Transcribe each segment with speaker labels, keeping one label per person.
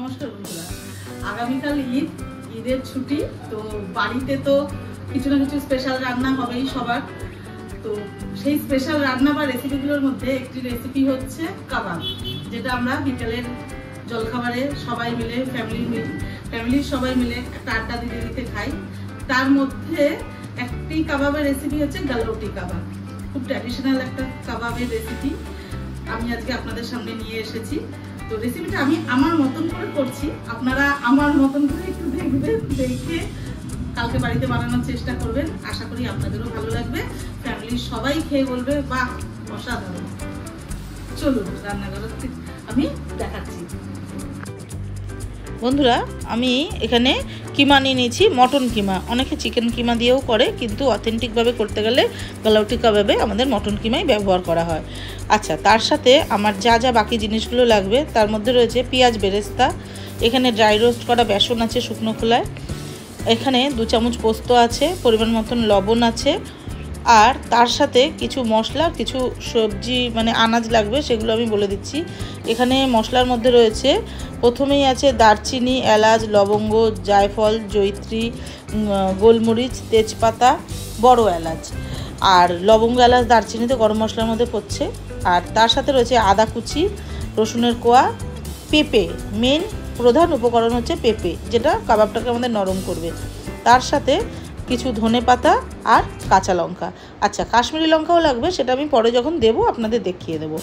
Speaker 1: নমস্কার বন্ধুরা, আগামীকাল ঈদ, ঈদের ছুটি। তো বাড়িতে তো কিছু না কিছু স্পেশাল রান্না হবেই সবার। তো সেই স্পেশাল রান্না বা রেসিপিগুলোর মধ্যে একটি রেসিপি হচ্ছে কাবাব, যেটা আমরা বিকেলের জলখাবারে সবাই মিলে ফ্যামিলির সবাই মিলে একটা আড্ডা দিতে দিতে খাই। তার মধ্যে একটি কাবাবের রেসিপি হচ্ছে গালাউটি কাবাব। খুব ট্র্যাডিশনাল একটা কাবাবের রেসিপি আমি আজকে আপনাদের সামনে নিয়ে এসেছি। তো রেসিপিটা আমি আমার মতন করে করছি, আপনারা আমার মতন করে একটু দেখবেন, দেখে কালকে বাড়িতে বানানোর চেষ্টা করবেন। আশা করি আপনাদেরও ভালো লাগবে, ফ্যামিলির সবাই খেয়ে বলবে বাহ অসাধারণ। চলুন রান্নাঘর আমি দেখাচ্ছি।
Speaker 2: বন্ধুরা, আমি এখানে কিমা নিয়ে নিয়েছি, মটন কিমা। অনেকে চিকেন কিমা দিয়েও করে, কিন্তু অথেন্টিকভাবে করতে গেলে গালাউটি কাবাবে আমাদের মটন কিমাই ব্যবহার করা হয়। আচ্ছা, তার সাথে আমার যা যা বাকি জিনিসগুলো লাগবে তার মধ্যে রয়েছে পেঁয়াজ বেরেস্তা, এখানে ড্রাই রোস্ট করা বেসন আছে শুকনো খোলায়, এখানে 2 চামচ পোস্ত আছে, পরিমাণ মতন লবণ আছে, আর তার সাথে কিছু মশলা, কিছু সবজি মানে আনাজ লাগবে, সেগুলো আমি বলে দিচ্ছি। এখানে মশলার মধ্যে রয়েছে, প্রথমেই আছে দারচিনি, এলাচ, লবঙ্গ, জায়ফল, জয়িত্রী, গোলমরিচ, তেজপাতা, বড় এলাচ। আর লবঙ্গ, এলাচ, দারচিনিতে গরম মশলার মধ্যে পড়ছে। আর তার সাথে রয়েছে আদা কুচি, রসুনের কোয়া, পেঁপে। মেন প্রধান উপকরণ হচ্ছে পেঁপে, যেটা কাবাবটাকে আমাদের নরম করবে। তার সাথে কিছু ধনেপাতা আর কাঁচা লঙ্কা। আচ্ছা, কাশ্মীরি লঙ্কাও লাগবে, সেটা আমি পরে যখন দেবো আপনাদের দেখিয়ে দেবো।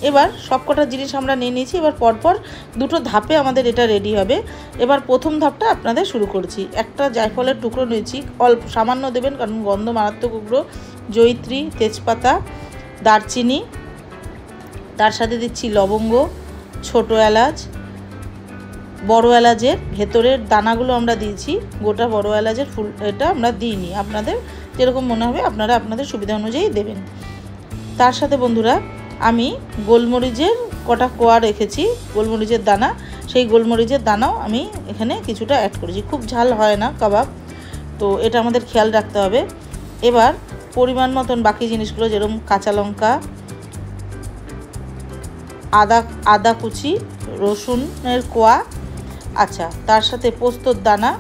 Speaker 2: এবার সবকটা জিনিস আমরা নিয়ে নিয়েছি। এবার পরপর 2টো ধাপে আমাদের এটা রেডি হবে। এবার প্রথম ধাপটা আপনাদের শুরু করছি। একটা জায়ফলের টুকরো নিয়েছি, অল্প সামান্য দেবেন কারণ গন্ধ মারাত্মক উগ্র। জয়িত্রী, তেজপাতা, দারচিনি, তার সাথে দিচ্ছি লবঙ্গ, ছোট এলাচ, বড় এলাচের ভেতরের দানাগুলো আমরা দিয়েছি, গোটা বড় এলাচের ফুল এটা আমরা দিইনি, আপনাদের যেরকম মনে হবে আপনারা আপনাদের সুবিধা অনুযায়ী দেবেন। তার সাথে বন্ধুরা আমি গোলমরিচের কটা কোয়া রেখেছি, গোলমরিচের দানা, সেই গোলমরিচের দানাও আমি এখানে কিছুটা অ্যাড করেছি। খুব ঝাল হয় না কাবাব, তো এটা আমাদের খেয়াল রাখতে হবে। এবার পরিমাণ মতন বাকি জিনিসগুলো, যেরকম কাঁচা লঙ্কা, আদা কুচি, রসুনের কোয়া, আচ্ছা তার সাথে পোস্তর দানা,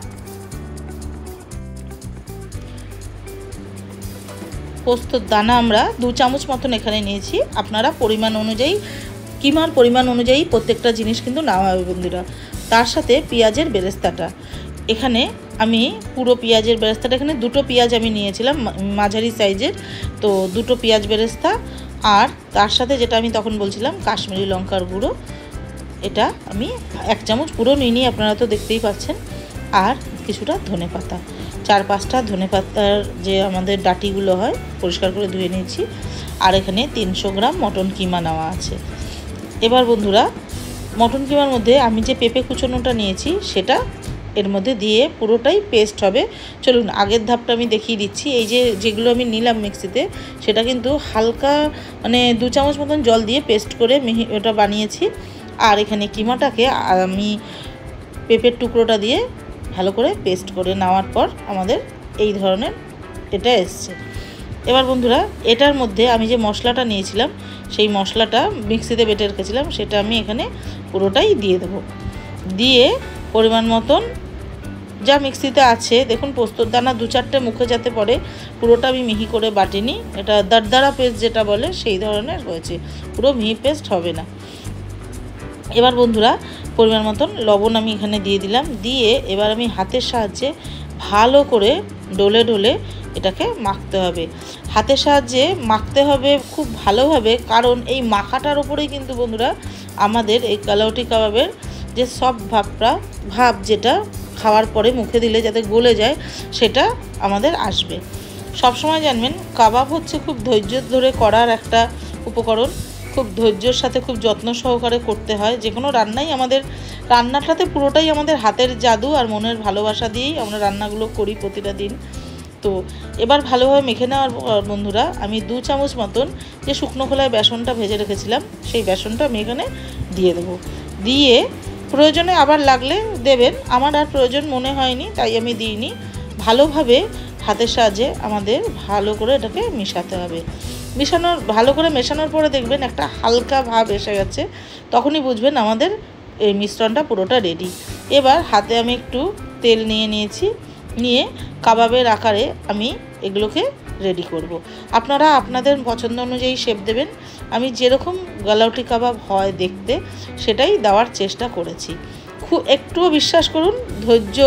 Speaker 2: আমরা 2 চামচ মতন এখানে নিয়েছি। আপনারা পরিমাণ অনুযায়ী, কিমার পরিমাণ অনুযায়ী প্রত্যেকটা জিনিস কিন্তু নেওয়া হবে বন্ধুরা। তার সাথে পেঁয়াজের বেরেস্তাটা, এখানে আমি পুরো পেঁয়াজের বেরেস্তাটা, এখানে 2টো পেঁয়াজ আমি নিয়েছিলাম মাঝারি সাইজের, তো 2টো পেঁয়াজ বেরেস্তা। আর তার সাথে যেটা আমি তখন বলছিলাম কাশ্মীরি লঙ্কার গুঁড়ো, এটা আমি 1 চামচ পুরো নিয়ে নিই, আপনারা তো দেখতেই পাচ্ছেন। আর কিছুটা ধনেপাতা, 4-5টা ধনেপাতার যে আমাদের ডাঁটিগুলো হয় পরিষ্কার করে ধুয়ে নিয়েছি। আর এখানে 300 গ্রাম মটন কিমা নেওয়া আছে। এবার বন্ধুরা মটন কিমার মধ্যে আমি যে পেঁপে কুচোনোটা নিয়েছি সেটা এর মধ্যে দিয়ে পুরোটাই পেস্ট হবে। চলুন আগের ধাপটা আমি দেখিয়ে দিচ্ছি। এই যেগুলো আমি নিলাম মিক্সিতে, সেটা কিন্তু হালকা মানে 2 চামচ মতন জল দিয়ে পেস্ট করে ওটা বানিয়েছি। আর এখানে কিমাটাকে আমি পেঁপের টুকরোটা দিয়ে ভালো করে পেস্ট করে নেওয়ার পর আমাদের এই ধরনের এটা এসছে। এবার বন্ধুরা এটার মধ্যে আমি যে মশলাটা নিয়েছিলাম, সেই মশলাটা মিক্সিতে বেটে রেখেছিলাম, সেটা আমি এখানে পুরোটাই দিয়ে দেবো। দিয়ে পরিমাণ মতন যা মিক্সিতে আছে, দেখুন পোস্তর দানা 2-4টে মুখে যাতে পড়ে, পুরোটা আমি মিহি করে বাটিনি, এটা দরদরা পেস্ট যেটা বলে সেই ধরনের হয়েছে, পুরো মিহি পেস্ট হবে না। এবার বন্ধুরা পরিমাণ মতন লবণ আমি এখানে দিয়ে দিলাম। দিয়ে এবার আমি হাতের সাহায্যে ভালো করে ডলে ডলে এটাকে মাখতে হবে। হাতের সাহায্যে মাখতে হবে খুব ভালোভাবে, কারণ এই মাখাটার উপরেই কিন্তু বন্ধুরা আমাদের এই গালাউটি কাবাবের যে সব ভাব যেটা খাওয়ার পরে মুখে দিলে যাতে গলে যায়, সেটা আমাদের আসবে। সবসময় জানবেন কাবাব হচ্ছে খুব ধৈর্য ধরে করার একটা উপকরণ, খুব ধৈর্যের সাথে খুব যত্ন সহকারে করতে হয়। যে কোনো রান্নাই আমাদের, রান্নাটাতে পুরোটাই আমাদের হাতের জাদু আর মনের ভালোবাসা দিয়েই আমরা রান্নাগুলো করি প্রতিটা দিন। তো এবার ভালোভাবে মেখে নেওয়ার বন্ধুরা আমি 2 চামচ মতন যে শুকনো খোলায় বেসনটা ভেজে রেখেছিলাম, সেই বেসনটা আমি এখানে দিয়ে দেবো। দিয়ে প্রয়োজনে আবার লাগলে দেবেন, আমার আর প্রয়োজন মনে হয়নি তাই আমি দিইনি। ভালোভাবে হাতের সাহায্যে আমাদের ভালো করে এটাকে মেশাতে হবে। ভালো করে মেশানোর পরে দেখবেন একটা হালকা ভাব এসে গেছে, তখনই বুঝবেন আমাদের এই মিশ্রণটা পুরোটা রেডি। এবার হাতে আমি একটু তেল নিয়ে নিয়েছি, নিয়ে কাবাবের আকারে আমি এগুলোকে রেডি করব। আপনারা আপনাদের পছন্দ অনুযায়ী শেপ দেবেন। আমি যেরকম গালাউটি কাবাব হয় দেখতে সেটাই দেওয়ার চেষ্টা করেছি। একটুও বিশ্বাস করুন, ধৈর্য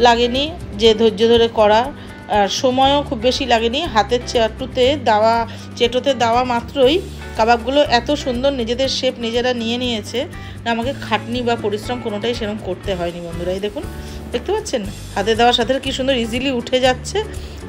Speaker 2: লাগেনি, যে ধৈর্য ধরে করা, আর সময়ও খুব বেশি লাগেনি। হাতের চেটোতে দেওয়া মাত্রই কাবাবগুলো এত সুন্দর নিজেদের শেপ নিজেরা নিয়ে নিয়েছে, আমাকে খাটনি বা পরিশ্রম কোনোটাই সেরকম করতে হয়নি বন্ধুরা। এই দেখুন, দেখতে পাচ্ছেন হাতে দেওয়ার সাথে কি সুন্দর ইজিলি উঠে যাচ্ছে।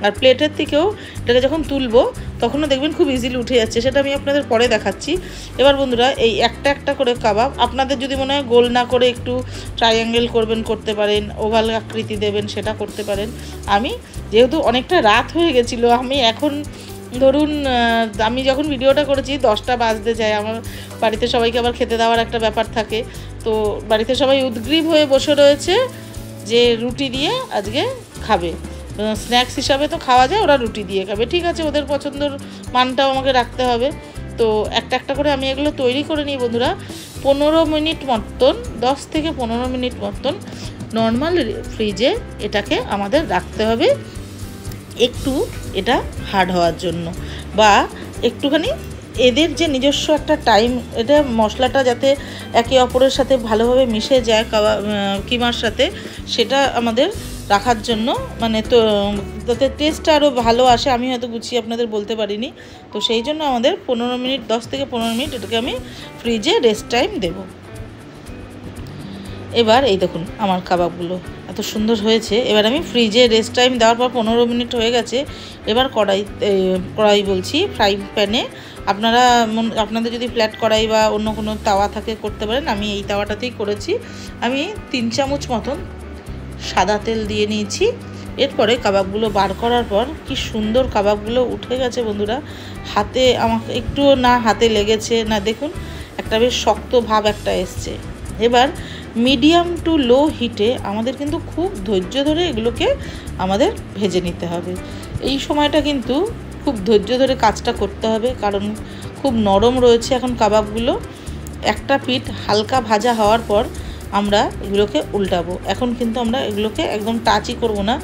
Speaker 2: আর প্লেটের থেকেও এটাকে যখন তুলবো তখনও দেখবেন খুব ইজিলি উঠে যাচ্ছে, সেটা আমি আপনাদের পরে দেখাচ্ছি। এবার বন্ধুরা এই একটা একটা করে কাবাব আপনাদের যদি মনে হয় গোল না করে একটু ট্রায়াঙ্গেল করবেন করতে পারেন, ওভাল আকৃতি দেবেন সেটা করতে পারেন। আমি যেহেতু অনেকটা রাত হয়ে গেছিলো, আমি এখন ধরুন আমি যখন ভিডিওটা করেছি 10টা বাজতে যায়, আমার বাড়িতে সবাইকে আবার খেতে দেওয়ার একটা ব্যাপার থাকে, তো বাড়িতে সবাই উদ্গ্রীব হয়ে বসে রয়েছে যে রুটি দিয়ে আজকে খাবে, স্ন্যাক্স হিসাবে তো খাওয়া যায়, ওরা রুটি দিয়ে খাবে, ঠিক আছে, ওদের পছন্দের মানটাও আমাকে রাখতে হবে। তো একটা একটা করে আমি এগুলো তৈরি করে নিই বন্ধুরা। 15 মিনিট মতন, 10 থেকে 15 মিনিট মতন নর্মাল ফ্রিজে এটাকে আমাদের রাখতে হবে, একটু এটা হার্ড হওয়ার জন্য, বা একটুখানি এদের যে নিজস্ব একটা টাইম, এটা মশলাটা যাতে একে অপরের সাথে ভালোভাবে মিশে যায় কিমার সাথে, সেটা আমাদের রাখার জন্য, মানে তো যাতে টেস্টটা আরও ভালো আসে। আমি হয়তো গুছিয়ে আপনাদের বলতে পারিনি, তো সেই জন্য আমাদের 15 মিনিট, 10 থেকে 15 মিনিট এটাকে আমি ফ্রিজে রেস্ট টাইম দেব। এবার এই দেখুন আমার কাবাবগুলো এত সুন্দর হয়েছে। এবার আমি ফ্রিজে রেস্ট টাইম দেওয়ার পর 15 মিনিট হয়ে গেছে। এবার কড়াই বলছি ফ্রাই প্যানে, আপনাদের যদি ফ্ল্যাট কড়াই বা অন্য কোনো তাওয়া থাকে করতে পারেন, আমি এই তাওয়াটাতেই করেছি। আমি 3 চামচ মতন সাদা তেল দিয়ে নিয়েছি। এরপরে কাবাবগুলো বার করার পর কি সুন্দর কাবাবগুলো উঠে গেছে বন্ধুরা, হাতে আমাকে একটুও না হাতে লেগেছে না, দেখুন একটা বেশ শক্ত ভাব একটা এসছে। এবার মিডিয়াম টু লো হিটে আমাদের কিন্তু খুব ধৈর্য ধরে এগুলোকে আমাদের ভেজে নিতে হবে। এই সময়টা কিন্তু খুব ধৈর্য ধরে কাজটা করতে হবে, কারণ খুব নরম রয়েছে এখন কাবাবগুলো। একটা পিঠ হালকা ভাজা হওয়ার পর আমরা এগুলোকে উল্টাবো। এখন কিন্তু আমরা এগুলোকে একদম টাচই করব না।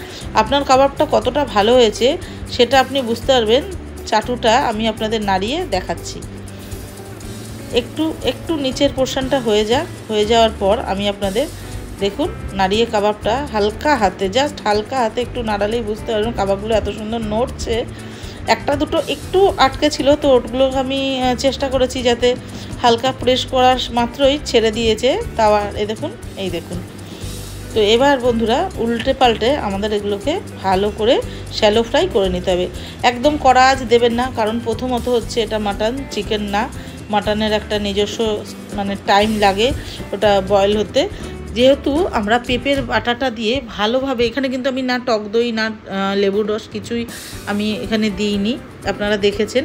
Speaker 2: আপনার কাবাবটা কতটা ভালো হয়েছে সেটা আপনি বুঝতে পারবেন, চাটুটা আমি আপনাদের নাড়িয়ে দেখাচ্ছি। একটু নিচের পোর্শনটা হয়ে যাওয়ার পর আমি আপনাদের দেখুন নাড়িয়ে কাবাবটা হালকা হাতে, জাস্ট হালকা হাতে একটু নাড়ালেই বুঝতে পারবেন কাবাবগুলো এত সুন্দর নড়ছে। একটা দুটো একটু আটকে ছিল, তো ওগুলো আমি চেষ্টা করেছি যাতে হালকা প্রেস করার মাত্রই ছেড়ে দিয়েছে তাওয়া। এই দেখুন। তো এবার বন্ধুরা উল্টে পাল্টে আমাদের এগুলোকে ভালো করে শ্যালো ফ্রাই করে নিতে হবে। একদম কড়া আঁচ দেবেন না, কারণ প্রথমত হচ্ছে এটা মাটন, চিকেন না। মাটনের একটা নিজস্ব মানে টাইম লাগে ওটা বয়েল হতে। যেহেতু আমরা পেঁপের বাটাটা দিয়ে ভালোভাবে, এখানে কিন্তু আমি না টক দই না লেবুর রস কিছুই আমি এখানে দিইনি, আপনারা দেখেছেন।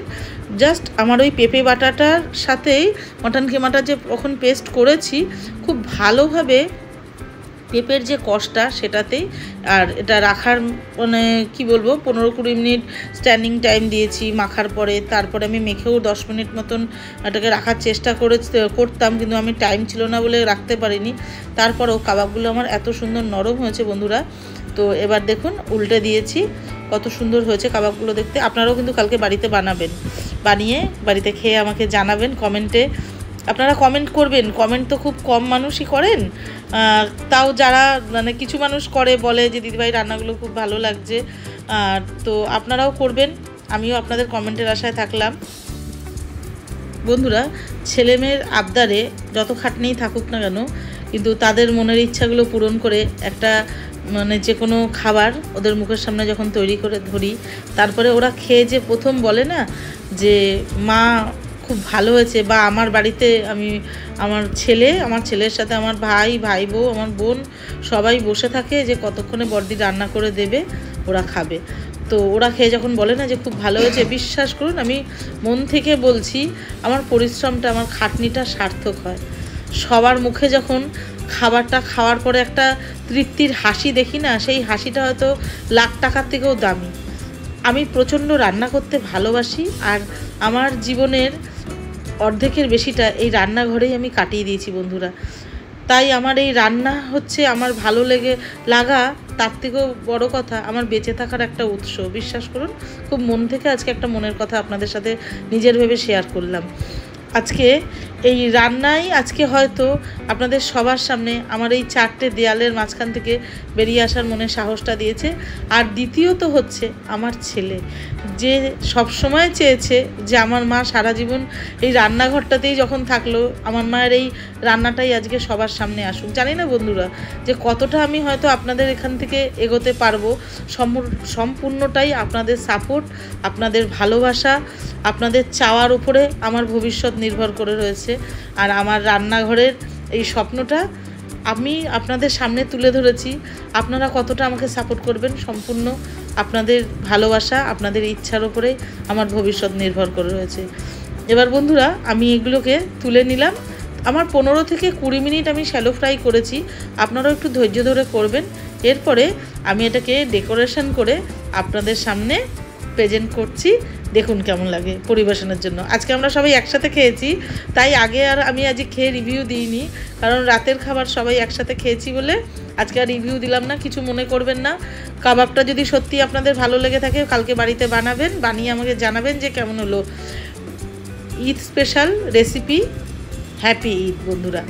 Speaker 2: জাস্ট আমার ওই পেঁপে বাটাটার সাথেই মটন কিমাটা যে কখন পেস্ট করেছি খুব ভালোভাবে পেঁপের যে কষটা সেটাতেই, আর এটা রাখার মানে কি বলবো 15-20 মিনিট স্ট্যান্ডিং টাইম দিয়েছি মাখার পরে। তারপরে আমি মেখেও 10 মিনিট মতন এটাকে রাখার চেষ্টা করতাম, কিন্তু আমি টাইম ছিল না বলে রাখতে পারিনি। তারপরেও কাবাবগুলো আমার এত সুন্দর নরম হয়েছে বন্ধুরা। তো এবার দেখুন উল্টে দিয়েছি, কত সুন্দর হয়েছে কাবাবগুলো দেখতে। আপনারাও কিন্তু কালকে বাড়িতে বানিয়ে বাড়িতে খেয়ে আমাকে জানাবেন কমেন্টে। আপনারা কমেন্ট করবেন, কমেন্ট তো খুব কম মানুষই করেন, তাও যারা মানে কিছু মানুষ করে বলে যে দিদিভাই রান্নাগুলো খুব ভালো লাগছে, তো আপনারাও করবেন। আমিও আপনাদের কমেন্টের আশায় থাকলাম। বন্ধুরা ছেলেমেয়ের আবদারে যত খাটনিই থাকুক না কেন, কিন্তু তাদের মনের ইচ্ছাগুলো পূরণ করে একটা মানে যে কোনো খাবার ওদের মুখের সামনে যখন তৈরি করে ধরি, তারপরে ওরা খেয়ে যে প্রথম বলে না যে মা খুব ভালো হয়েছে, বা আমার বাড়িতে আমার ছেলের সাথে আমার ভাই বউ, আমার বোন সবাই বসে থাকে যে কতক্ষণে বড়দি রান্না করে দেবে, ওরা খাবে। তো ওরা খেয়ে যখন বলে না যে খুব ভালো হয়েছে, বিশ্বাস করুন আমি মন থেকে বলছি আমার পরিশ্রমটা, আমার খাটনিটা সার্থক হয়। সবার মুখে যখন খাবারটা খাওয়ার পরে একটা তৃপ্তির হাসি দেখি না, সেই হাসিটা হয়তো লাখ টাকার থেকেও দামি। আমি প্রচণ্ড রান্না করতে ভালোবাসি, আর আমার জীবনের অর্ধেকের বেশিটা এই রান্নাঘরেই আমি কাটিয়ে দিয়েছি বন্ধুরা। তাই আমার এই রান্না হচ্ছে আমার ভালো লাগা, তার থেকেও বড় কথা আমার বেঁচে থাকার একটা উৎস। বিশ্বাস করুন, খুব মন থেকে আজকে একটা মনের কথা আপনাদের সাথে নিজের ভেবে শেয়ার করলাম। আজকে এই রান্নাই আজকে হয়তো আপনাদের সবার সামনে আমার এই 4টে দেয়ালের মাঝখান থেকে বেরিয়ে আসার মনে সাহসটা দিয়েছে। আর দ্বিতীয়ত হচ্ছে আমার ছেলে, যে সব সময় চেয়েছে যে আমার মা সারা জীবন এই রান্নাঘরটাতেই যখন থাকলো, আমার মায়ের এই রান্নাটাই আজকে সবার সামনে আসুক। জানি না বন্ধুরা যে কতটা আমি হয়তো আপনাদের এখান থেকে এগোতে পারবো। সম্পূর্ণটাই আপনাদের সাপোর্ট, আপনাদের ভালোবাসা, আপনাদের চাওয়ার উপরে আমার ভবিষ্যৎ নির্ভর করে রয়েছে। আর আমার রান্নাঘরের এই স্বপ্নটা আমি আপনাদের সামনে তুলে ধরেছি। আপনারা কতটা আমাকে সাপোর্ট করবেন সম্পূর্ণ আপনাদের ভালোবাসা, আপনাদের ইচ্ছার উপরেই আমার ভবিষ্যৎ নির্ভর করে রয়েছে। এবার বন্ধুরা আমি এগুলোকে তুলে নিলাম। আমার 15 থেকে 20 মিনিট আমি শ্যালো ফ্রাই করেছি, আপনারাও একটু ধৈর্য ধরে করবেন। এরপরে আমি এটাকে ডেকোরেশন করে আপনাদের সামনে প্রেজেন্ট করছি, দেখুন কেমন লাগে পরিবেশনের জন্য। আজকে আমরা সবাই একসাথে খেয়েছি, তাই আগে আর আমি আজ খেয়ে রিভিউ দিইনি, কারণ রাতের খাবার সবাই একসাথে খেয়েছি বলে আজকে আর রিভিউ দিলাম না। কিছু মনে করবেন না। কাবাবটা যদি সত্যি আপনাদের ভালো লেগে থাকে কালকে বাড়িতে বানাবেন, বানিয়ে আমাকে জানাবেন যে কেমন হলো। Eid special recipe. Happy Eid বন্ধুরা।